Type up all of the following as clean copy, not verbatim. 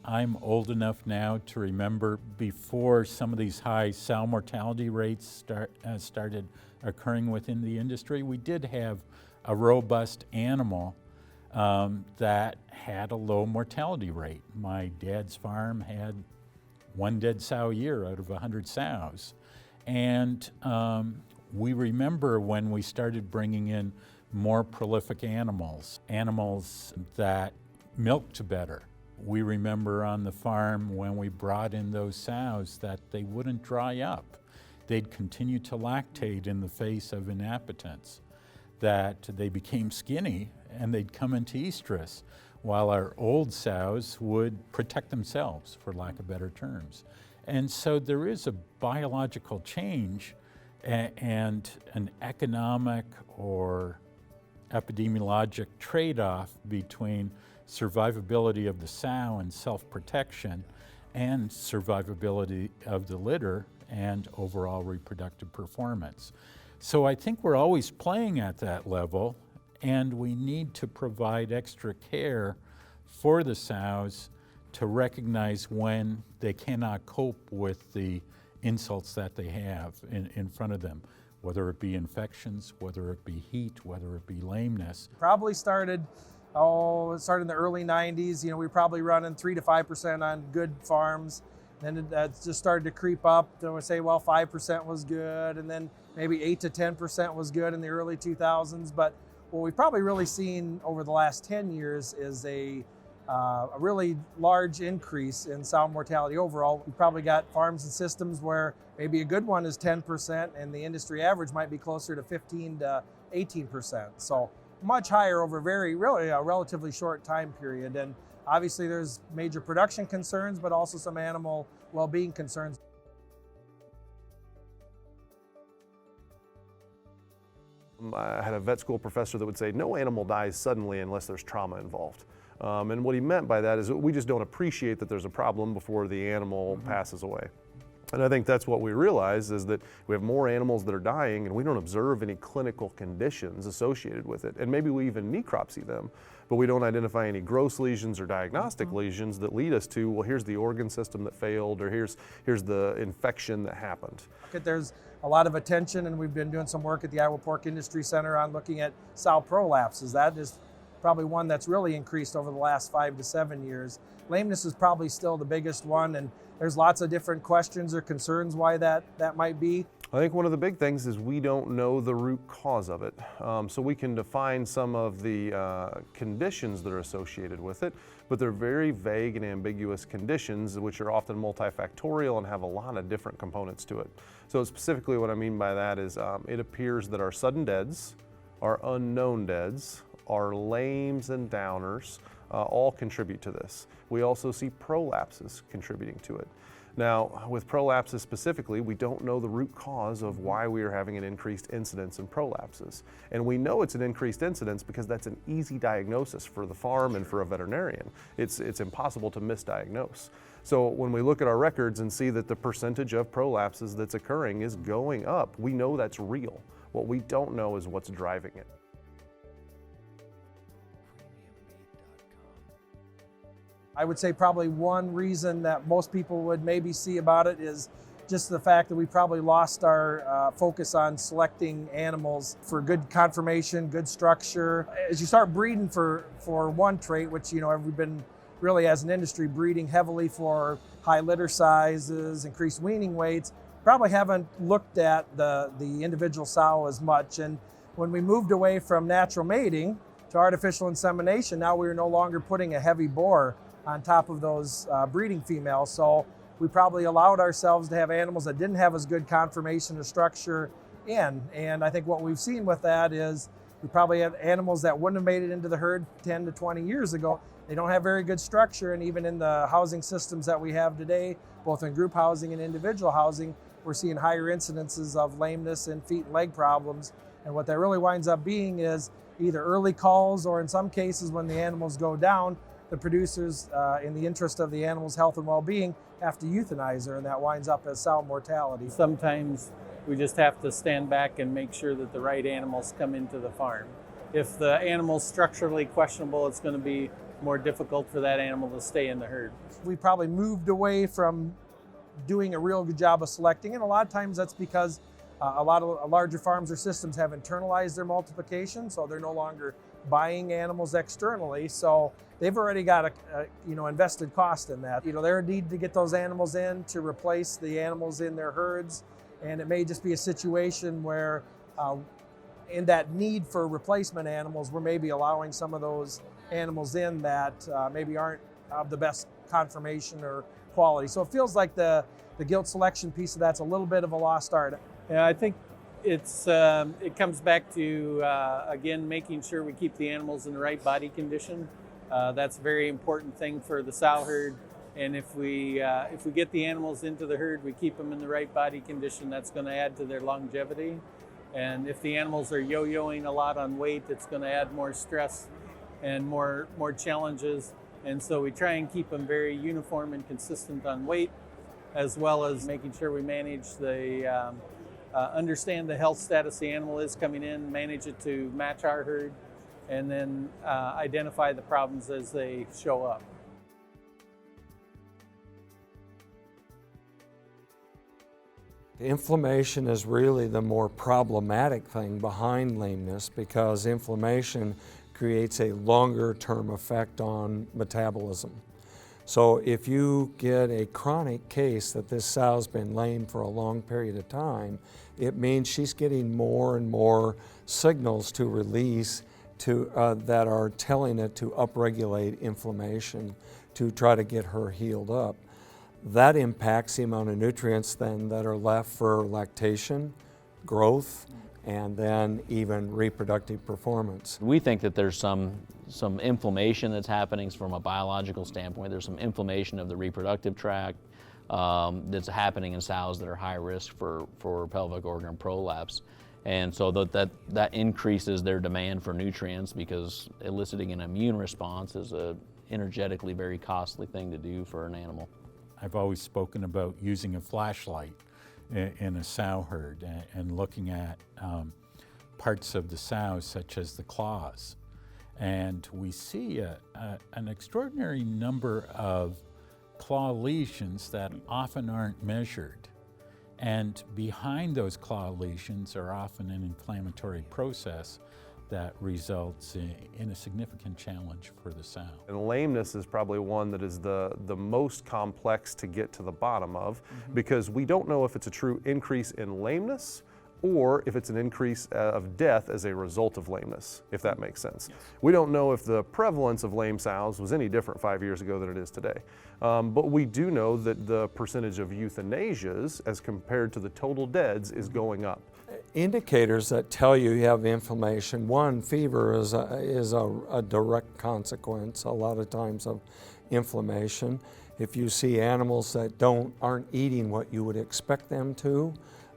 I'm old enough now to remember before some of these high sow mortality rates started occurring within the industry, we did have a robust animal that had a low mortality rate. My dad's farm had one dead sow a year out of 100 sows. And we remember when we started bringing in more prolific animals that milked better. We remember on the farm when we brought in those sows that they wouldn't dry up. They'd continue to lactate in the face of inappetence, that they became skinny and they'd come into estrus, while our old sows would protect themselves, for lack of better terms. And so there is a biological change and an economic or epidemiologic trade-off between survivability of the sow and self-protection and survivability of the litter and overall reproductive performance. So I think we're always playing at that level, and we need to provide extra care for the sows to recognize when they cannot cope with the insults that they have in front of them, whether it be infections, whether it be heat, whether it be lameness. Probably started in the early 90s. You know, we were probably running 3 to 5% on good farms. Then it just started to creep up. Then we say, well, 5% was good, and then maybe 8 to 10% was good in the early 2000s. But what we've probably really seen over the last 10 years is a really large increase in sow mortality overall. We've probably got farms and systems where maybe a good one is 10% and the industry average might be closer to 15 to 18%. So much higher over really a relatively short time period. And obviously there's major production concerns, but also some animal well-being concerns. I had a vet school professor that would say, no animal dies suddenly unless there's trauma involved. And what he meant by that is we just don't appreciate that there's a problem before the animal passes away. And I think that's what we realize, is that we have more animals that are dying and we don't observe any clinical conditions associated with it. And maybe we even necropsy them, but we don't identify any gross lesions or diagnostic lesions that lead us to, well, here's the organ system that failed, or here's the infection that happened. There's a lot of attention, and we've been doing some work at the Iowa Pork Industry Center on looking at sow prolapses. That is probably one that's really increased over the last 5 to 7 years. Lameness is probably still the biggest one, and there's lots of different questions or concerns why that might be. I think one of the big things is we don't know the root cause of it. So we can define some of the conditions that are associated with it, but they're very vague and ambiguous conditions, which are often multifactorial and have a lot of different components to it. So specifically what I mean by that is it appears that our sudden deads, our unknown deads, our lames and downers all contribute to this. We also see prolapses contributing to it. Now, with prolapses specifically, we don't know the root cause of why we are having an increased incidence in prolapses. And we know it's an increased incidence because that's an easy diagnosis for the farm and for a veterinarian. It's impossible to misdiagnose. So when we look at our records and see that the percentage of prolapses that's occurring is going up, we know that's real. What we don't know is what's driving it. I would say probably one reason that most people would maybe see about it is just the fact that we probably lost our focus on selecting animals for good conformation, good structure. As you start breeding for one trait, which, you know, we've been really as an industry breeding heavily for high litter sizes, increased weaning weights, probably haven't looked at the individual sow as much. And when we moved away from natural mating to artificial insemination, now we're no longer putting a heavy bore on top of those breeding females. So we probably allowed ourselves to have animals that didn't have as good conformation or structure in. And I think what we've seen with that is we probably have animals that wouldn't have made it into the herd 10 to 20 years ago. They don't have very good structure, and even in the housing systems that we have today, both in group housing and individual housing, we're seeing higher incidences of lameness and feet and leg problems. And what that really winds up being is either early calls, or in some cases when the animals go down, the producers, in the interest of the animal's health and well-being, have to euthanize her, and that winds up as sow mortality. Sometimes we just have to stand back and make sure that the right animals come into the farm. If the animal's structurally questionable, it's going to be more difficult for that animal to stay in the herd. We probably moved away from doing a real good job of selecting, and a lot of times that's because a lot of larger farms or systems have internalized their multiplication, so they're no longer buying animals externally. So they've already got a invested cost in that. They're in need to get those animals in to replace the animals in their herds, and it may just be a situation where in that need for replacement animals, we're maybe allowing some of those animals in that maybe aren't of the best conformation or quality. So it feels like the gilt selection piece of that's a little bit of a lost art. Yeah, I think it comes back to again making sure we keep the animals in the right body condition. That's a very important thing for the sow herd. And if we get the animals into the herd, we keep them in the right body condition. That's going to add to their longevity. And if the animals are yo-yoing a lot on weight, it's going to add more stress and more challenges. And so we try and keep them very uniform and consistent on weight, as well as making sure we manage the understand the health status the animal is coming in, manage it to match our herd, and then identify the problems as they show up. Inflammation is really the more problematic thing behind lameness, because inflammation creates a longer-term effect on metabolism. So if you get a chronic case that this sow's been lame for a long period of time, it means she's getting more and more signals to release that are telling it to upregulate inflammation to try to get her healed up. That impacts the amount of nutrients then that are left for lactation, growth, and then even reproductive performance. We think that there's some inflammation that's happening from a biological standpoint. There's some inflammation of the reproductive tract that's happening in sows that are high risk for pelvic organ prolapse. And so that increases their demand for nutrients, because eliciting an immune response is a energetically very costly thing to do for an animal. I've always spoken about using a flashlight in a sow herd and looking at parts of the sow, such as the claws. And we see an extraordinary number of claw lesions that often aren't measured. And behind those claw lesions are often an inflammatory process that results in a significant challenge for the sow. And lameness is probably one that is the most complex to get to the bottom of, because we don't know if it's a true increase in lameness or if it's an increase of death as a result of lameness, if that makes sense. Yes. We don't know if the prevalence of lame sows was any different 5 years ago than it is today. But we do know that the percentage of euthanasias as compared to the total deads is going up. Indicators that tell you have inflammation. One, fever is a direct consequence a lot of times of inflammation. If you see animals that aren't eating what you would expect them to,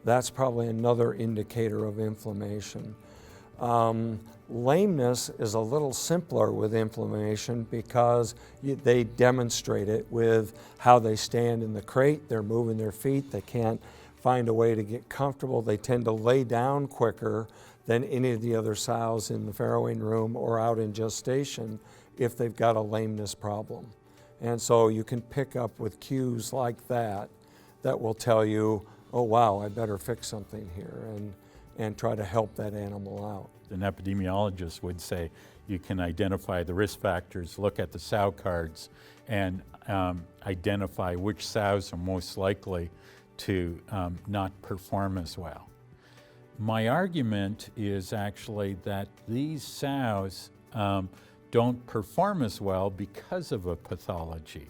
that's probably another indicator of inflammation. Lameness is a little simpler with inflammation because they demonstrate it with how they stand in the crate. They're moving their feet. They can't find a way to get comfortable. They tend to lay down quicker than any of the other sows in the farrowing room or out in gestation if they've got a lameness problem. And so you can pick up with cues like that that will tell you, oh wow, I better fix something here and try to help that animal out. An epidemiologist would say you can identify the risk factors, look at the sow cards, and identify which sows are most likely to not perform as well. My argument is actually that these sows don't perform as well because of a pathology.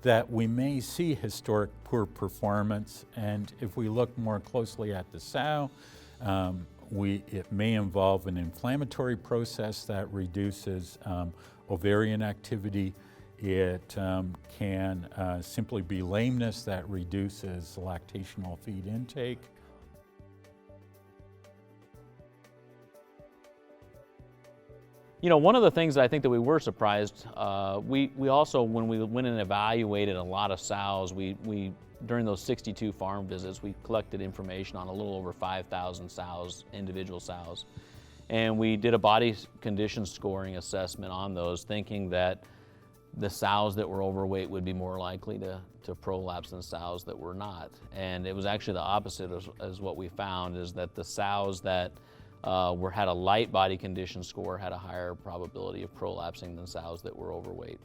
That we may see historic poor performance, and if we look more closely at the sow, it may involve an inflammatory process that reduces ovarian activity. It can simply be lameness that reduces lactational feed intake. You know, one of the things that I think that we were surprised, we also, when we went and evaluated a lot of sows, we during those 62 farm visits, we collected information on a little over 5,000 sows, individual sows. And we did a body condition scoring assessment on those, thinking that the sows that were overweight would be more likely to prolapse than sows that were not. And it was actually the opposite as what we found, is that the sows that had a light body condition score had a higher probability of prolapsing than sows that were overweight.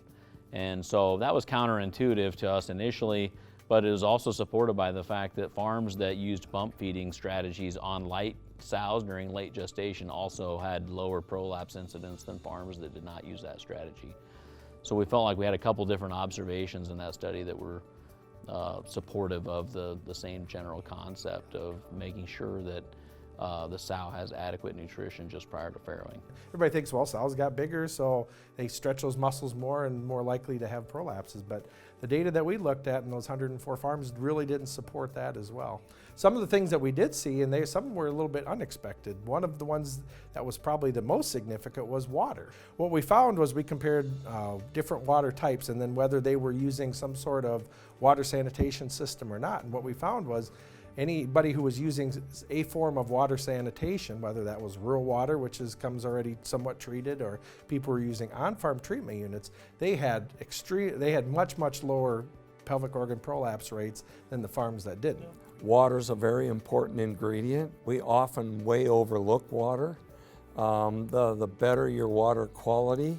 And so that was counterintuitive to us initially, but it was also supported by the fact that farms that used bump feeding strategies on light sows during late gestation also had lower prolapse incidence than farms that did not use that strategy. So we felt like we had a couple different observations in that study that were supportive of the same general concept of making sure that the sow has adequate nutrition just prior to farrowing. Everybody thinks, well, sows got bigger, so they stretch those muscles more and more likely to have prolapses. But the data that we looked at in those 104 farms really didn't support that as well. Some of the things that we did see, and some were a little bit unexpected. One of the ones that was probably the most significant was water. What we found was we compared different water types and then whether they were using some sort of water sanitation system or not. And what we found was anybody who was using a form of water sanitation, whether that was rural water, which comes already somewhat treated, or people were using on-farm treatment units, they had much lower pelvic organ prolapse rates than the farms that didn't. Water is a very important ingredient. We often way overlook water. The better your water quality,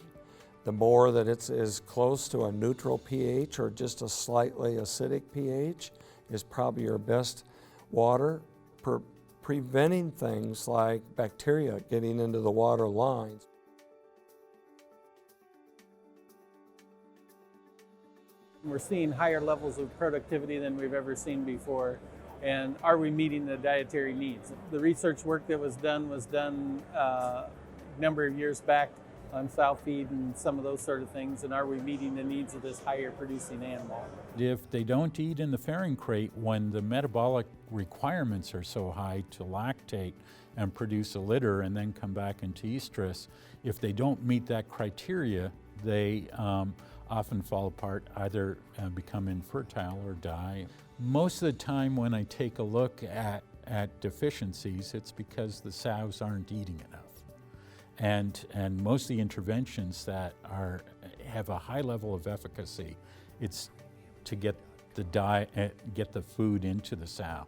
the more that it's as close to a neutral pH or just a slightly acidic pH is probably your best water, preventing things like bacteria getting into the water lines. We're seeing higher levels of productivity than we've ever seen before. And are we meeting the dietary needs? The research work that was done a number of years back on sow feed and some of those sort of things, and are we meeting the needs of this higher producing animal? If they don't eat in the farrowing crate when the metabolic requirements are so high to lactate and produce a litter and then come back into estrus, if they don't meet that criteria, they often fall apart, either become infertile or die. Most of the time when I take a look at deficiencies, it's because the sows aren't eating enough. And most of the interventions that have a high level of efficacy, it's to get the food into the sow.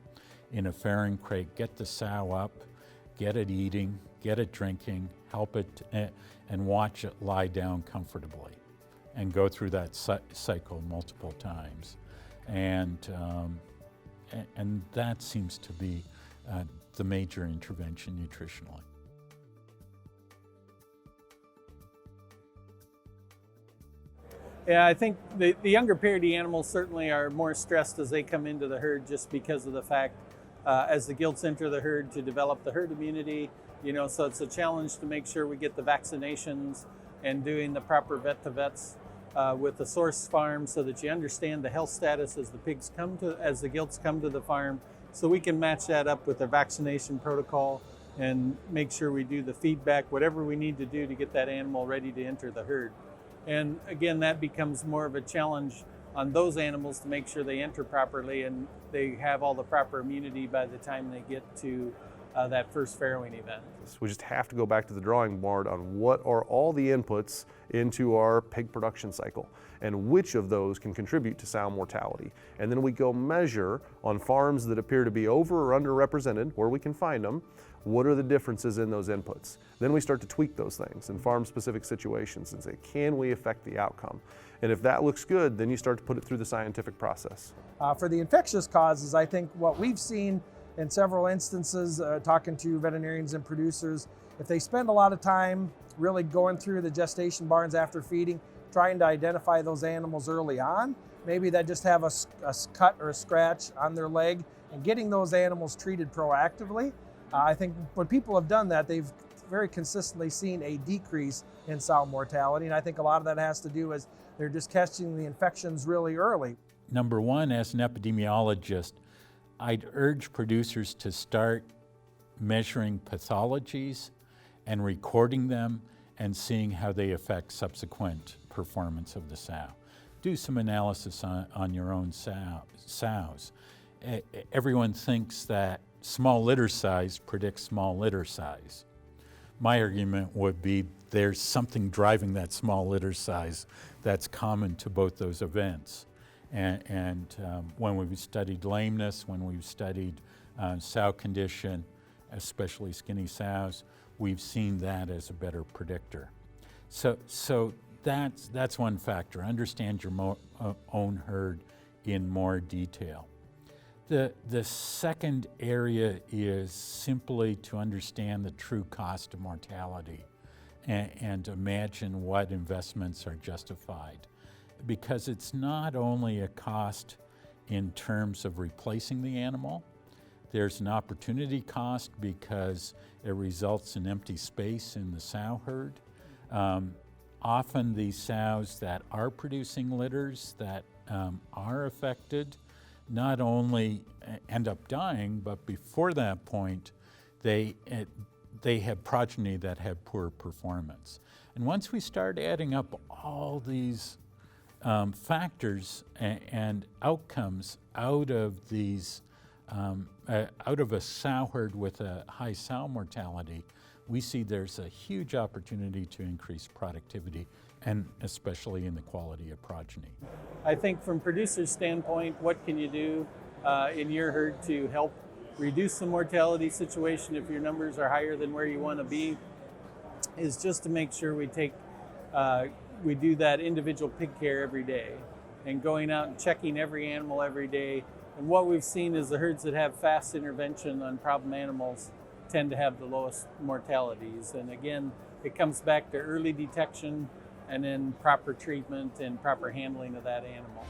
In a farrowing crate, get the sow up, get it eating, get it drinking, help it, and watch it lie down comfortably, and go through that cycle multiple times. And that seems to be the major intervention nutritionally. Yeah, I think the younger parity animals certainly are more stressed as they come into the herd, just because of the fact as the gilts enter the herd to develop the herd immunity, so it's a challenge to make sure we get the vaccinations and doing the proper vet-to-vets with the source farm, so that you understand the health status as the gilts come to the farm, so we can match that up with the vaccination protocol and make sure we do the feedback, whatever we need to do to get that animal ready to enter the herd. And again, that becomes more of a challenge on those animals to make sure they enter properly and they have all the proper immunity by the time they get to that first farrowing event. We just have to go back to the drawing board on what are all the inputs into our pig production cycle and which of those can contribute to sow mortality. And then we go measure on farms that appear to be over or underrepresented, where we can find them, what are the differences in those inputs. Then we start to tweak those things in farm-specific situations and say, can we affect the outcome? And if that looks good, then you start to put it through the scientific process. For the infectious causes, I think what we've seen in several instances, talking to veterinarians and producers, if they spend a lot of time really going through the gestation barns after feeding, trying to identify those animals early on, maybe that just have a cut or a scratch on their leg, and getting those animals treated proactively. I think when people have done that, they've very consistently seen a decrease in sow mortality, and I think a lot of that has to do with they're just catching the infections really early. Number one, as an epidemiologist, I'd urge producers to start measuring pathologies and recording them and seeing how they affect subsequent performance of the sow. Do some analysis on your own sows. Everyone thinks that small litter size predicts small litter size, my argument would be there's something driving that small litter size that's common to both those events. And when we've studied lameness, when we've studied sow condition, especially skinny sows, we've seen that as a better predictor. So that's one factor. Understand your own herd in more detail. The second area is simply to understand the true cost of mortality and imagine what investments are justified. Because it's not only a cost in terms of replacing the animal, there's an opportunity cost because it results in empty space in the sow herd. Often these sows that are producing litters that are affected not only end up dying, but before that point, they have progeny that have poor performance. And once we start adding up all these factors and outcomes out of these, out of a sow herd with a high sow mortality, we see there's a huge opportunity to increase productivity, and especially in the quality of progeny. I think from producer's standpoint, what can you do in your herd to help reduce the mortality situation if your numbers are higher than where you want to be, is just to make sure we do that individual pig care every day and going out and checking every animal every day. And what we've seen is the herds that have fast intervention on problem animals tend to have the lowest mortalities. And again, it comes back to early detection and then proper treatment and proper handling of that animal.